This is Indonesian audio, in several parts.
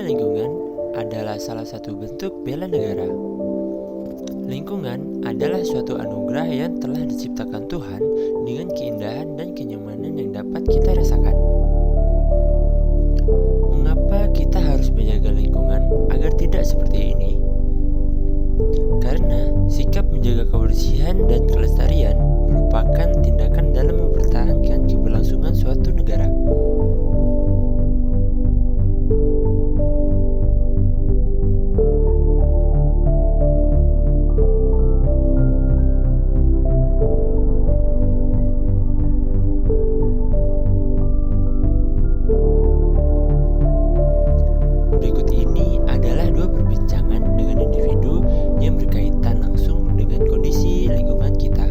Menjaga lingkungan adalah salah satu bentuk bela negara. Lingkungan adalah suatu anugerah yang telah diciptakan Tuhan dengan keindahan dan kenyamanan yang dapat kita rasakan. Mengapa kita harus menjaga lingkungan agar tidak seperti ini? Karena sikap menjaga kebersihan dan kelestarian merupakan tindakan dalam mempertahankan keberlangsungan suatu negara. Berikut ini adalah dua perbincangan dengan individu yang berkaitan langsung dengan kondisi lingkungan kita.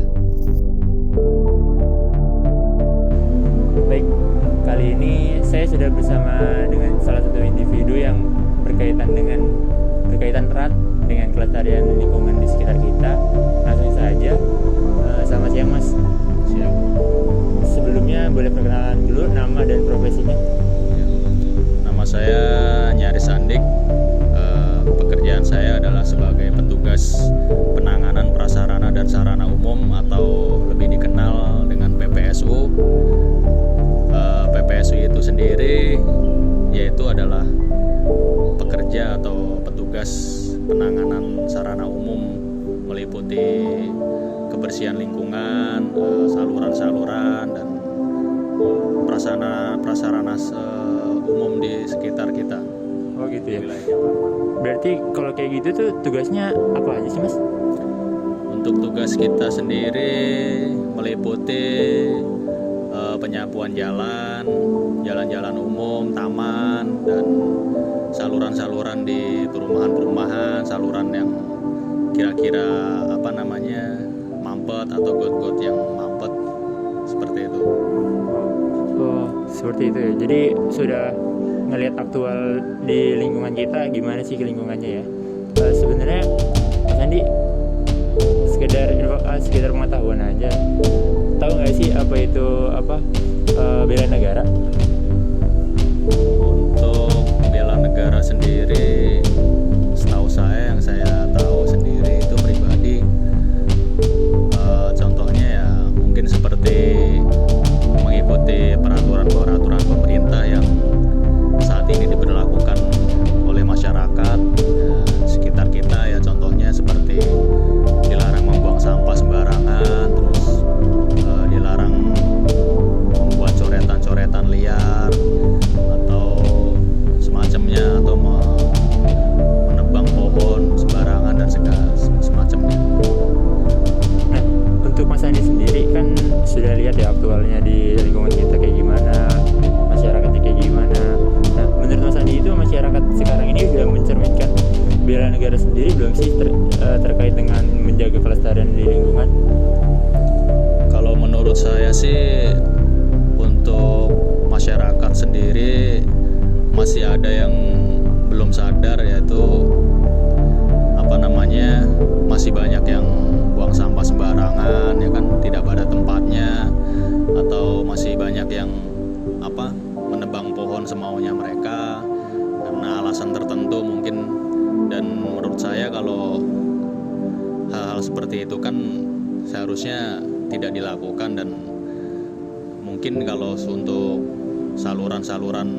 Baik, kali ini saya sudah bersama dengan salah satu individu yang berkaitan erat dengan kelestarian lingkungan di sekitar kita. Langsung saja, selamat siang Mas. Siap. Sebelumnya boleh perkenalan dulu nama dan profesinya. Nama saya Nyaris Andik. Pekerjaan saya adalah sebagai petugas penanganan prasarana dan sarana umum atau lebih dikenal dengan PPSU. PPSU itu sendiri yaitu adalah pekerja atau petugas penanganan sarana umum meliputi kebersihan lingkungan, saluran-saluran dan prasarana umum di sekitar kita. Oh gitu ya. Berarti kalau kayak gitu tuh tugasnya apa aja sih Mas? Untuk tugas kita sendiri meliputi penyapuan jalan-jalan umum, taman, dan saluran-saluran di perumahan-perumahan, saluran yang kira-kira mampet atau got-got yang mampet, seperti itu. Oh, seperti itu ya. Jadi sudah ngelihat aktual di lingkungan kita gimana sih lingkungannya ya. Sebenarnya Mas Andi sekedar pengetahuan aja. Tahu nggak sih apa itu bela negara? Untuk bela negara sendiri, setahu saya yang saya tahu sendiri itu pribadi, contohnya ya mungkin seperti mengikuti peraturan pemerintah yang saat ini diberlakukan oleh masyarakat sekitar kita ya, contohnya seperti dilarang membuang sampah sembarangan, terus dilarang membuat coretan-coretan liar atau semacamnya, atau menebang pohon sembarangan dan semacamnya. Nah, untuk Mas Andi sendiri kan sudah lihat ya aktualnya di lingkungan kita kayak gimana, masyarakatnya kayak gimana. Nah, menurut Mas Andi itu masyarakat sekarang ini sudah mencerminkan bela negara sendiri belum sih terkait dengan menjaga kelestarian di lingkungan? Kalau menurut saya sih untuk masyarakat sendiri masih ada yang belum sadar, yaitu masih banyak yang buang sampah sembarangan ya kan, tidak pada tempatnya, atau masih banyak yang menebang pohon semaunya mereka karena alasan tertentu mungkin. Dan menurut saya kalau hal-hal seperti itu kan seharusnya tidak dilakukan, dan mungkin kalau untuk saluran-saluran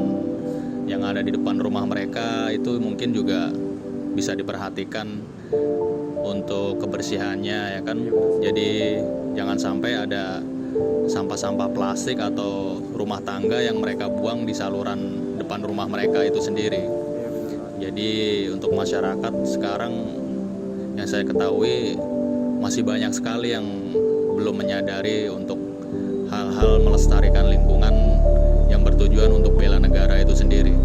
yang ada di depan rumah mereka itu mungkin juga bisa diperhatikan untuk kebersihannya ya kan. Jadi jangan sampai ada sampah-sampah plastik atau rumah tangga yang mereka buang di saluran depan rumah mereka itu sendiri. Jadi untuk masyarakat sekarang yang saya ketahui masih banyak sekali yang belum menyadari untuk hal-hal melestarikan lingkungan yang bertujuan untuk bela negara itu sendiri.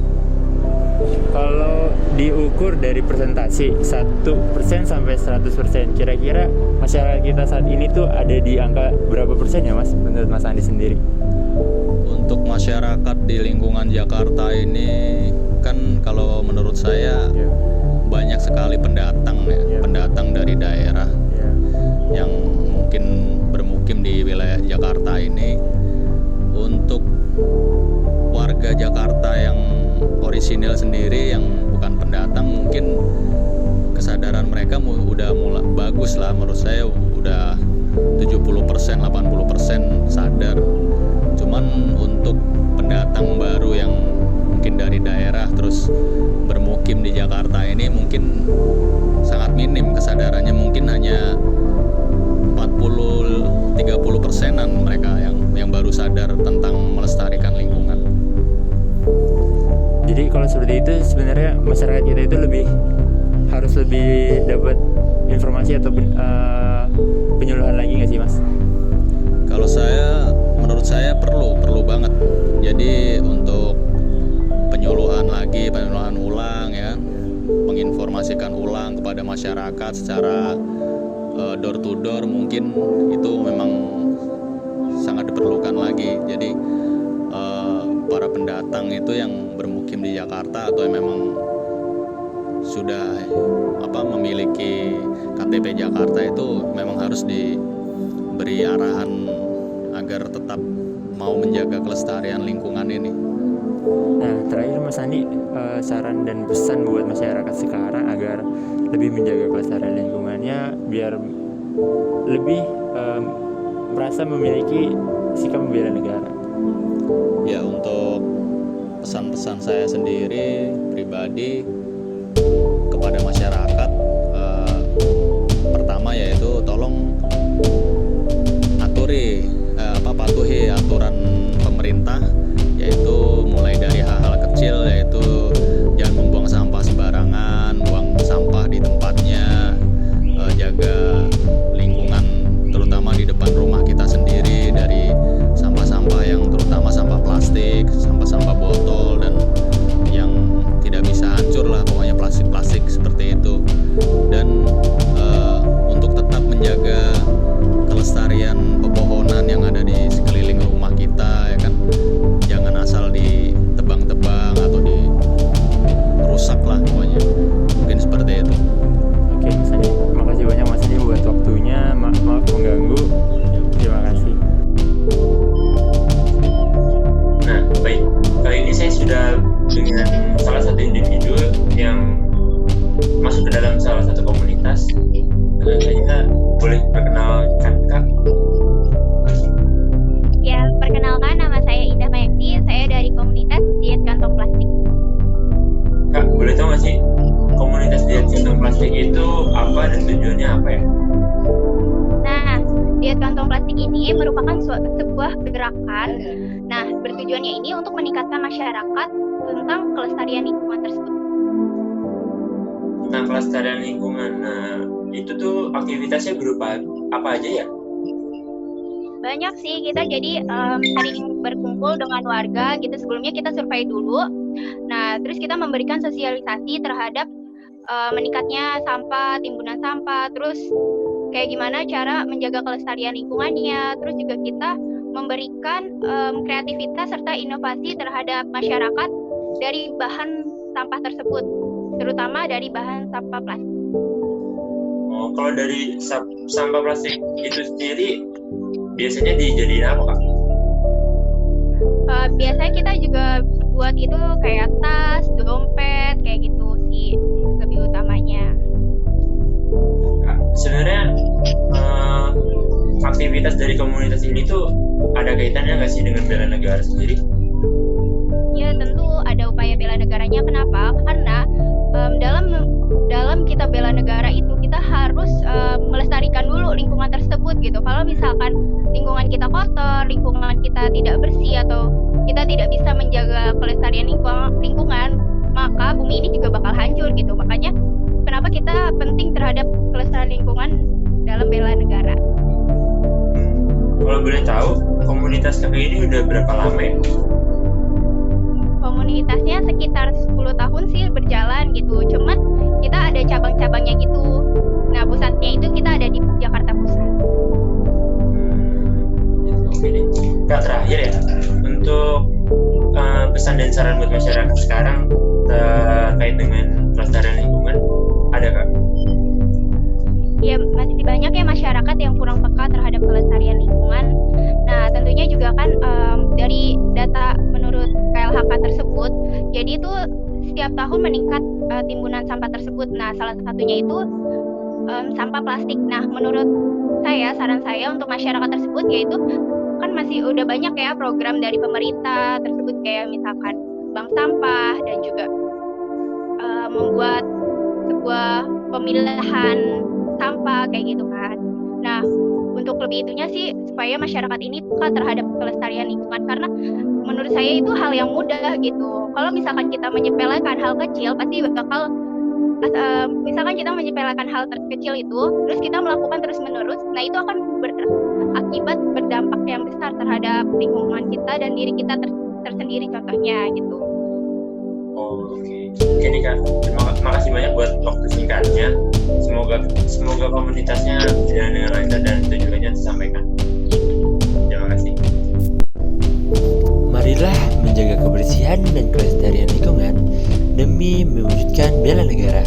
Kalau diukur dari persentase 1% sampai 100%, kira-kira masyarakat kita saat ini tuh ada di angka berapa persen ya Mas, menurut Mas Andi sendiri? Untuk masyarakat di lingkungan Jakarta ini kan kalau menurut saya banyak sekali pendatang pendatang dari daerah yang mungkin bermukim di wilayah Jakarta ini. Untuk warga Jakarta yang orisinil sendiri yang bukan pendatang mungkin kesadaran mereka udah mulai bagus lah, menurut saya udah 70%, 80% sadar. Cuman untuk pendatang baru yang mungkin dari daerah terus bermukim di Jakarta ini mungkin sangat minim kesadarannya, mungkin hanya 40-30%-an mereka yang baru sadar tentang melestarikan lingkungan. Jadi kalau seperti itu sebenarnya masyarakat kita itu harus lebih dapat informasi atau penyuluhan lagi nggak sih Mas? Kalau menurut saya perlu banget. Jadi untuk penyuluhan ulang ya, menginformasikan ulang kepada masyarakat secara door to door mungkin itu memang sangat diperlukan lagi. Jadi para pendatang itu yang bermukim di Jakarta atau yang memang sudah memiliki KTP Jakarta itu memang harus diberi arahan agar tetap mau menjaga kelestarian lingkungan ini. Nah, terakhir Mas Andi, saran dan pesan buat masyarakat sekarang agar lebih menjaga kelestarian lingkungannya biar lebih merasa memiliki sikap membela negara. Ya, untuk pesan-pesan saya sendiri pribadi kepada masyarakat, pertama yaitu tolong patuhi aturan pemerintah, yaitu mulai dari hal-hal kecil, yaitu jangan membuang sampah sembarangan, buang sampah di tempatnya, jaga lingkungan terutama di depan rumah kita sendiri dari sampah-sampah yang terutama sampah plastik, sampah-sampah botol dan yang tidak bisa hancur lah, pokoknya plastik-plastik seperti itu. Dan untuk tetap menjaga kelestarian pepohonan yang ada di sekeliling rumah kita, ya kan, jangan asal ditebang-tebang atau dirusak lah, pokoknya mungkin seperti itu. Oke Mas Andi, makasih banyak Mas Andi buat waktunya, maaf mengganggu. Terima kasih. Nah baik, kali ini saya sudah dengan salah satu individu yang masuk ke dalam salah satu komunitas. Kita boleh perkenalkan Kak? Ya, perkenalkan, nama saya Indah Mayakti, saya dari komunitas diet kantong plastik. Kak, boleh tahu nggak sih komunitas diet kantong plastik itu apa dan tujuannya apa ya? Nah, diet kantong plastik ini merupakan sebuah gerakan. Nah, bertujuannya ini untuk meningkatkan masyarakat tentang kelestarian lingkungan tersebut. Tentang kelestarian lingkungan, nah itu tuh aktivitasnya berupa apa aja ya? Banyak sih, kita jadi sering berkumpul dengan warga gitu. Sebelumnya kita survei dulu. Nah, terus kita memberikan sosialisasi terhadap meningkatnya sampah, timbunan sampah, terus kayak gimana cara menjaga kelestarian lingkungannya. Terus juga kita memberikan kreativitas serta inovasi terhadap masyarakat dari bahan sampah tersebut, terutama dari bahan sampah plastik. Oh, kalau dari sampah plastik itu sendiri biasanya dijadiin apa Kak? Biasanya kita juga buat itu kayak tas, dompet, kayak gitu sih lebih utamanya. Kak, sebenarnya aktivitas dari komunitas ini tuh ada kaitannya nggak sih dengan bela negara sendiri? Ya tentu ada upaya bela negaranya. Kenapa? Karena dalam kita bela negara itu kita harus melestarikan dulu lingkungan tersebut gitu. Kalau misalkan lingkungan kita kotor, lingkungan kita tidak bersih, atau kita tidak bisa menjaga kelestarian lingkungan, maka bumi ini juga bakal hancur gitu. Makanya kenapa kita penting terhadap kelestarian lingkungan dalam bela negara. Kalau boleh tahu, komunitas kakak ini udah berapa lama ya? Komunitasnya sekitar 10 tahun sih berjalan gitu. Cuman kita ada cabang-cabangnya gitu. Nah, pusatnya itu kita ada di Jakarta Pusat. Oke deh. Kak, terakhir ya, untuk pesan dan saran buat masyarakat sekarang terkait dengan kelestarian lingkungan, ada Kak? Ya, masih banyak ya masyarakat yang kurang peka terhadap kelestarian lingkungan. Nah, tentunya juga kan dari data menurut KLHK tersebut, jadi itu setiap tahun meningkat timbunan sampah tersebut. Nah, salah satunya itu sampah plastik. Nah, menurut saya, saran saya untuk masyarakat tersebut yaitu kan masih udah banyak ya program dari pemerintah tersebut kayak misalkan bank sampah dan juga membuat sebuah pemilahan sampah kayak gitu kan. Nah, untuk lebih itunya sih supaya masyarakat ini peka terhadap kelestarian lingkungan karena menurut saya itu hal yang mudah gitu. Kalau misalkan kita menyepelekan hal kecil pasti bakal misalkan kita menyepelekan hal terkecil itu terus kita melakukan terus-menerus, nah itu akan berakibat berdampak yang besar terhadap lingkungan kita dan diri kita tersendiri contohnya gitu. Oh, oke nih Kak, terima kasih banyak buat waktu singkatnya. Semoga komunitasnya berjalan dengan lancar dan tujuannya disampaikan. Terima kasih. Marilah menjaga kebersihan dan kelestarian lingkungan demi mewujudkan bela negara.